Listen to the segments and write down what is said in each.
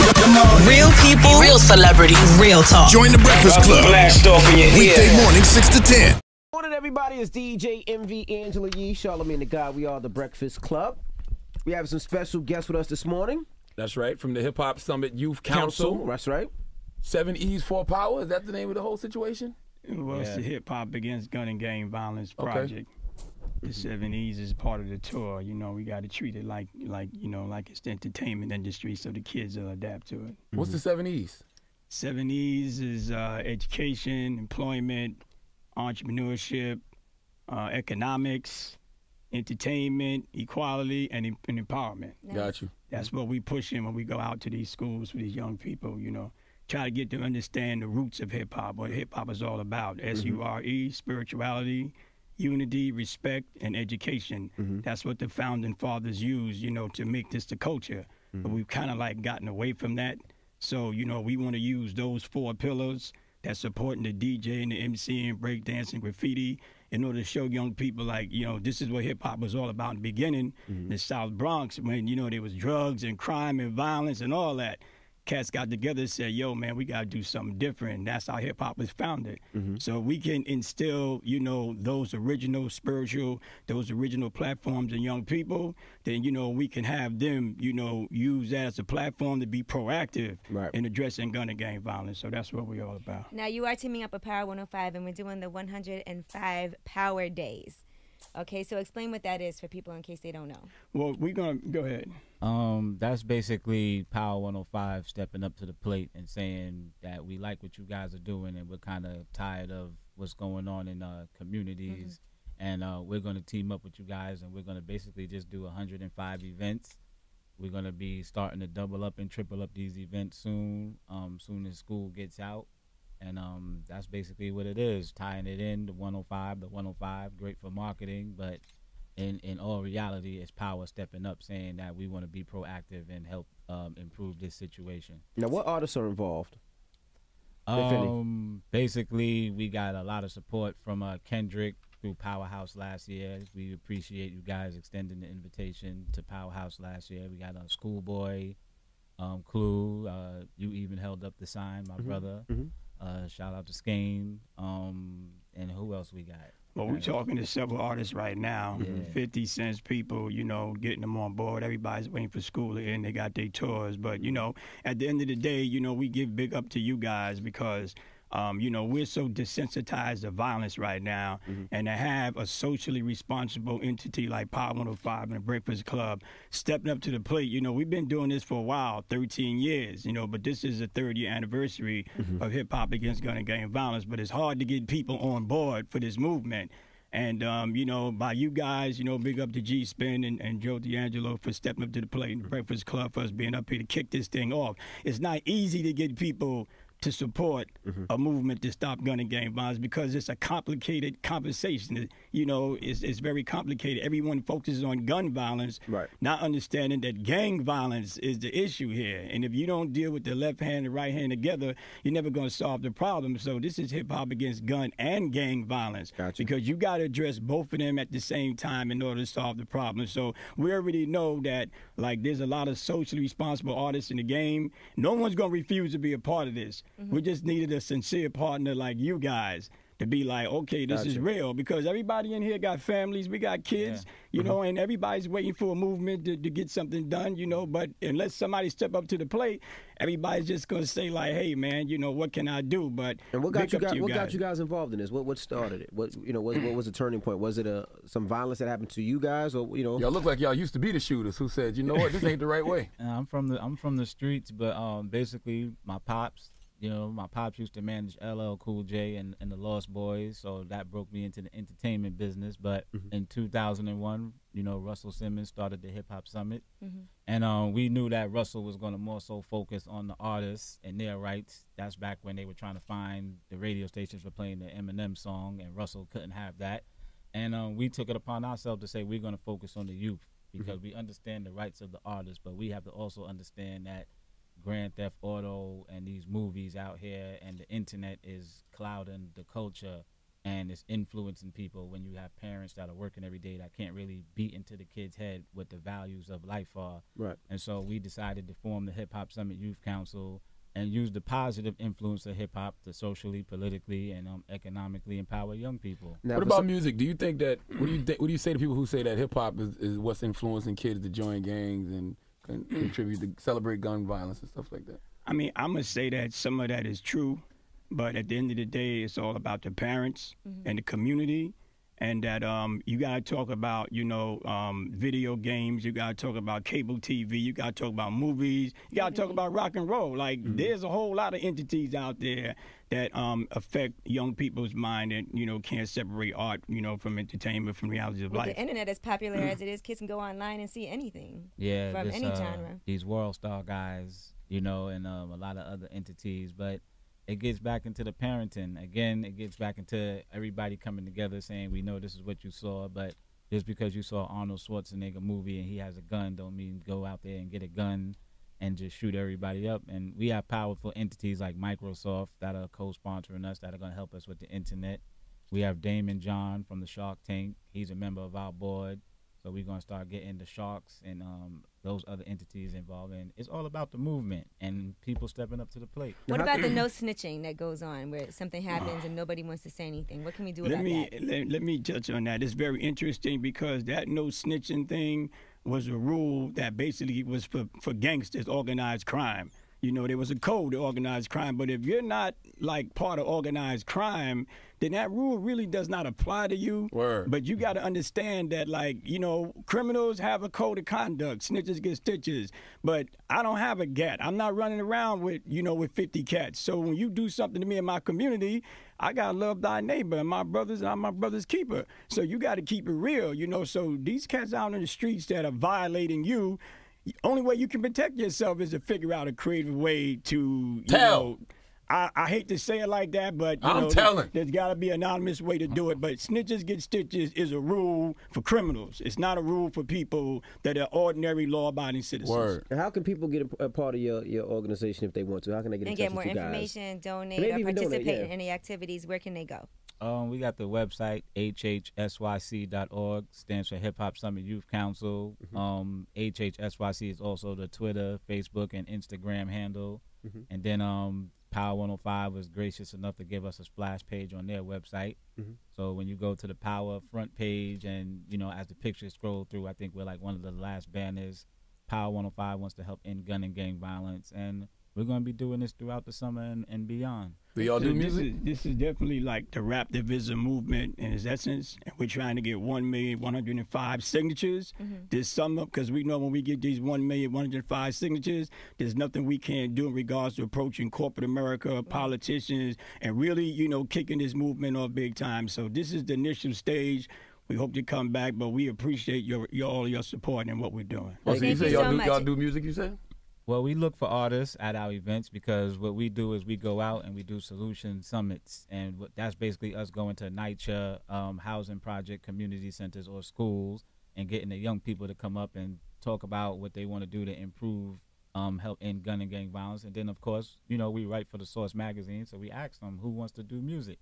Real people, real celebrities, real talk. Join the Breakfast Club. Blast off in your ear. Weekday morning, 6 to 10. Morning, everybody. It's DJ MV Angela Yee, Charlamagne the God. We are the Breakfast Club. We have some special guests with us this morning. That's right, from the Hip Hop Summit Youth Council. That's right. 7 E's for Power. Is that the name of the whole situation? Well, it's the Hip Hop Against Gun and Gang Violence Project. The 7 E's is part of the tour. You know, we got to treat it like it's the entertainment industry, so the kids will adapt to it. What's the 7 E's? 7 E's is education, employment, entrepreneurship, economics, entertainment, equality, and empowerment. Got you. That's what we push in when we go out to these schools for these young people, you know. Try to get them to understand the roots of hip-hop, what hip-hop is all about. S-U-R-E, spirituality, unity, respect, and education. That's what the founding fathers used, you know, to make this the culture. But we've kind of like gotten away from that. So, you know, we want to use those 4 pillars that's supporting the DJing, the MCing, breakdancing, graffiti, in order to show young people, like, you know, this is what hip-hop was all about in the beginning. The South Bronx, when, you know, there was drugs and crime and violence and all that. Cats got together and said, yo, man, we got to do something different. And that's how hip-hop was founded. So we can instill, you know, those original spiritual, those original platforms in young people. Then, you know, we can have them, you know, use that as a platform to be proactive in addressing gun and gang violence. So that's what we're all about. Now, you are teaming up with Power 105, and we're doing the 105 Power Days. Okay, so explain what that is for people in case they don't know. Well, we're going to go ahead. That's basically Power 105 stepping up to the plate and saying that we like what you guys are doing and we're kind of tired of what's going on in communities. And we're going to team up with you guys and we're going to basically just do 105 events. We're going to be starting to double up and triple up these events soon, soon as school gets out. And that's basically what it is, tying it in, the 105, great for marketing, but in all reality, it's Power stepping up, saying that we want to be proactive and help improve this situation. Now, what artists are involved? Basically, we got a lot of support from Kendrick through Powerhouse last year. We appreciate you guys extending the invitation to Powerhouse last year. We got Schoolboy, Clue, you even held up the sign, my brother. Shout out to Skane, and who else we got? Well, we're talking to several artists right now. 50 Cent's people, you know, getting them on board. Everybody's waiting for school to end. They got their tours. But, you know, at the end of the day, you know, we give big up to you guys because, you know, we're so desensitized to violence right now. And to have a socially responsible entity like Power 105 and the Breakfast Club stepping up to the plate, you know, we've been doing this for a while, 13 years, you know, but this is the 3rd-year anniversary of Hip-Hop Against Gun and Gang Violence. But it's hard to get people on board for this movement. And, you know, by you guys, you know, big up to G-Spin and Joe D'Angelo for stepping up to the plate and the Breakfast Club for us being up here to kick this thing off. It's not easy to get people to support a movement to stop gun and gang violence because it's a complicated conversation. You know, it's very complicated. Everyone focuses on gun violence, not understanding that gang violence is the issue here. And if you don't deal with the left hand and right hand together, you're never going to solve the problem. So this is hip-hop against gun and gang violence because you got to address both of them at the same time in order to solve the problem. So we already know that, like, there's a lot of socially responsible artists in the game. No one's going to refuse to be a part of this. We just needed a sincere partner like you guys to be like, okay, this is real, because everybody in here got families, we got kids, you know, and everybody's waiting for a movement to get something done, you know, but unless somebody step up to the plate, everybody's just going to say like, hey, man, you know, what can I do? But and what got you guys involved in this? What started it? What was the turning point? Was it some violence that happened to you guys, or, you know? Y'all look like y'all used to be the shooters who said, you know what, this ain't the right way. I'm from the streets, but basically my pops, you know, my pops used to manage LL Cool J and the Lost Boys, so that broke me into the entertainment business. But in 2001, you know, Russell Simmons started the Hip Hop Summit, and we knew that Russell was going to more so focus on the artists and their rights. That's back when they were trying to find the radio stations for playing the Eminem song, and Russell couldn't have that. And we took it upon ourselves to say we're going to focus on the youth because we understand the rights of the artists, but we have to also understand that Grand Theft Auto and these movies out here and the internet is clouding the culture and it's influencing people when you have parents that are working every day that can't really beat into the kid's head what the values of life are. Right. And so we decided to form the Hip Hop Summit Youth Council and use the positive influence of hip hop to socially, politically, and economically empower young people. Now, What about music? Do you think that? What do you say to people who say that hip hop is what's influencing kids to join gangs and contribute to celebrate gun violence and stuff like that? I mean, I'm going to say that some of that is true, but at the end of the day, it's all about the parents and the community. And that you got to talk about, video games. You got to talk about cable TV. You got to talk about movies. You got to talk about rock and roll. Like, there's a whole lot of entities out there that affect young people's mind and, can't separate art, from entertainment, from realities of life. The internet, as popular as it is, kids can go online and see anything from this, any genre. These World Star guys, and a lot of other entities. But it gets back into the parenting. Again, it gets back into everybody coming together saying, we know this is what you saw, but just because you saw Arnold Schwarzenegger movie and he has a gun don't mean go out there and get a gun and just shoot everybody up. And we have powerful entities like Microsoft that are co-sponsoring us, that are going to help us with the internet. We have Damon John from the Shark Tank. He's a member of our board. So we're going to start getting the Sharks and those other entities involved. And it's all about the movement and people stepping up to the plate. What about the no snitching that goes on where something happens and nobody wants to say anything? What can we do about that? Let me touch on that. It's very interesting because that no snitching thing was a rule that basically was for gangsters, organized crime. There was a code to organized crime, but if you're not like part of organized crime, then that rule really does not apply to you. Word. But you got to understand that, criminals have a code of conduct. Snitches get stitches. But I don't have a gat. I'm not running around with 50 cats. So when you do something to me in my community, I got to love thy neighbor. And I'm my brother's keeper. So you got to keep it real, So these cats out in the streets that are violating you, the only way you can protect yourself is to figure out a creative way to, Tell. I hate to say it like that, but I'm telling. There's got to be an anonymous way to do it. But snitches get stitches is a rule for criminals. It's not a rule for people that are ordinary law-abiding citizens. Word. And how can people get a part of your organization if they want to? How can they get in touch more with you guys? information, donate, Maybe or even donate, participate yeah. in any activities? Where can they go? We got the website, HHSYC.org, stands for Hip Hop Summit Youth Council. HHSYC is also the Twitter, Facebook, and Instagram handle. And then Power 105 was gracious enough to give us a splash page on their website. So when you go to the Power front page and, as the pictures scroll through, I think we're like one of the last banners. Power 105 wants to help end gun and gang violence. And we're going to be doing this throughout the summer and beyond. Do y'all do music? This is definitely like the rap division movement in its essence. And we're trying to get 1,105 signatures this summer because we know when we get these 1,105 signatures, there's nothing we can't do in regards to approaching corporate America, politicians, and really, kicking this movement off big time. So this is the initial stage. We hope to come back, but we appreciate all your support and what we're doing. So you say y'all do music, you said? Well, we look for artists at our events because what we do is we go out and we do solution summits. And that's basically us going to NYCHA, housing project, community centers, or schools and getting the young people to come up and talk about what they want to do to improve, help end gun and gang violence. And then, of course, we write for the Source magazine, so we ask them who wants to do music.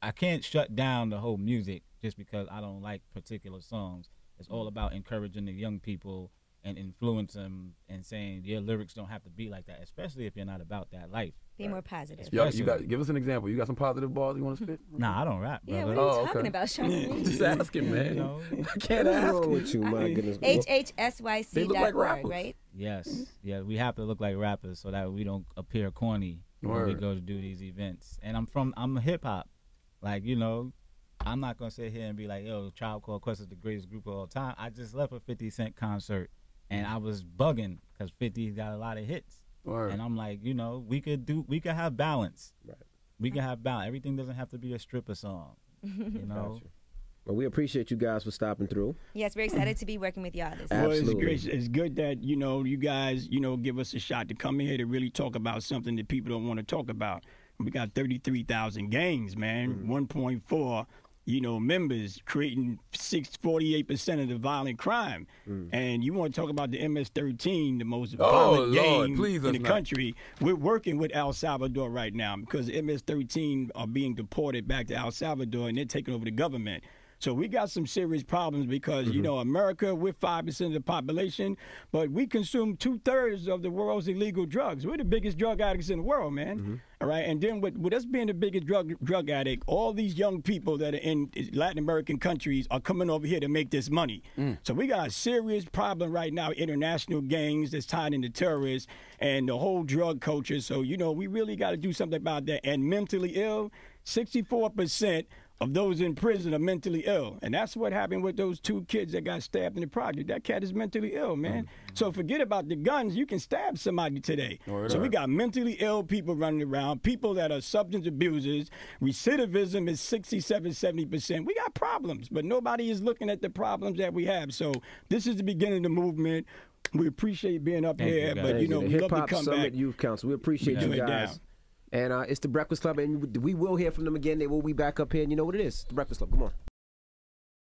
I can't shut down the whole music just because I don't like particular songs. It's all about encouraging the young people and influence them and saying your lyrics don't have to be like that, especially if you're not about that life. Be more positive. Yo, give us an example. You got some positive balls you want to spit? Nah, I don't rap, brother. Yeah, what are you talking about, Sean? Just asking, man. I can't What's ask. wrong with you, my goodness? They look like HHSYC.org, rappers. right? Yes. Yeah, we have to look like rappers so that we don't appear corny when we go to do these events. And I'm hip hop. Like, I'm not going to sit here and be like, yo, Tribe Called Quest is the greatest group of all time. I just left a 50 Cent concert. And I was bugging because 50's got a lot of hits. And I'm like, we could have balance. Right. We can have balance. Everything doesn't have to be a stripper song. Well, we appreciate you guys for stopping through. Yes, we're excited to be working with y'all this Absolutely. Well, it's good that, you guys, give us a shot to come in here to really talk about something that people don't want to talk about. We got 33,000 gangs, man, 1.4 members creating 48% of the violent crime. And you want to talk about the MS-13, the most violent gang in the country. We're working with El Salvador right now because the MS-13 are being deported back to El Salvador, and they're taking over the government. So we got some serious problems because, America, we're 5% of the population, but we consume 2/3 of the world's illegal drugs. We're the biggest drug addicts in the world, man. All right. And then with us being the biggest drug addict, all these young people that are in Latin American countries are coming over here to make this money. So we got a serious problem right now, international gangs that's tied into terrorists and the whole drug culture. So, we really got to do something about that. And mentally ill, 64% of those in prison are mentally ill. And that's what happened with those 2 kids that got stabbed in the project. That cat is mentally ill, man. So forget about the guns. You can stab somebody today. So we got mentally ill people running around, people that are substance abusers. Recidivism is 67, 70%. We got problems, but nobody is looking at the problems that we have. So this is the beginning of the movement. We appreciate being up here, but, we love to come Summit back. Youth Council. We appreciate you guys. And it's the Breakfast Club, and we will hear from them again. They will be back up here, and you know what it is. The Breakfast Club. Come on.